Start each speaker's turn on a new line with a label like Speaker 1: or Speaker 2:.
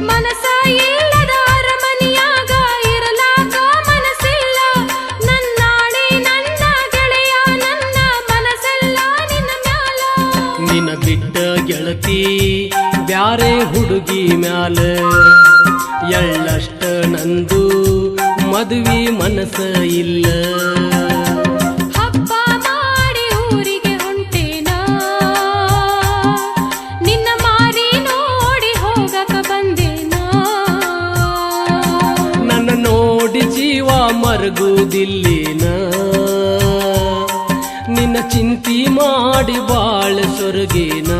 Speaker 1: ಮನಸ ಇಲ್ಲದ ಅರಮನೆಯಾಗ ಇರಲಾಕ ಮನಸ್ಸಿಲ್ಲ. ನನ್ನಾಳೆ ನನ್ನ ಗೆಳೆಯ ನನ್ನ ಮನಸ್ಸೆಲ್ಲ ನಿನ್ನ ಮ್ಯಾಲ.
Speaker 2: ನಿನ್ನ ಬಿಟ್ಟ ಗೆಳತಿ ಬ್ಯಾರೆ ಹುಡುಗಿ ಮ್ಯಾಲ ಎಳ್ಳಷ್ಟ ನಂದು ಮದುವೆ ಮನಸ್ಸ ಇಲ್ಲ.
Speaker 1: ಹಬ್ಬ ಮಾಡಿ ಊರಿಗೆ ಹೊಂಟೇನ ನಿನ್ನ ಮಾರಿ ನೋಡಿ ಹೋಗಕ ಬಂದೇನ.
Speaker 2: ನನ್ನ ನೋಡಿ ಜೀವ ಮರಗುವುದಿಲ್ಲೇನ ನಿನ್ನ ಚಿಂತಿ ಮಾಡಿ ಬಾಳ ಸೊರಗೇನ.